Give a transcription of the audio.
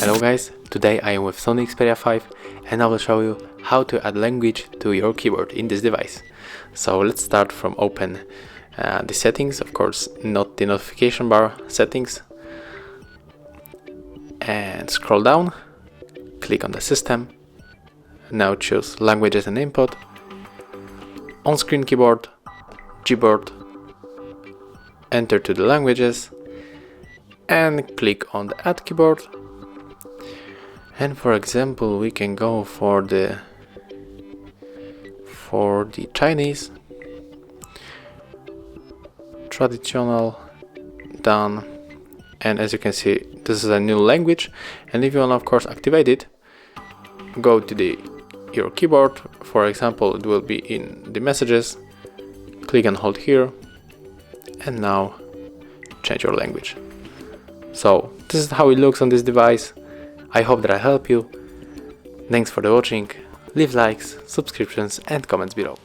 Hello guys, today I am with Sony Xperia 5 and I will show you how to add language to your keyboard in this device. So let's start from open the settings, of course not the notification bar settings, and scroll down, click on the system, now choose languages and input, on-screen keyboard, Gboard, enter to the languages and click on the add keyboard. And for example, we can go for the Chinese, traditional, done, and as you can see, this is a new language. And if you want to, of course, activate it, go to your keyboard. For example, it will be in the messages. Click and hold here, and now change your language. So this is how it looks on this device. I hope that I help you. Thanks for the watching. Leave likes, subscriptions and comments below.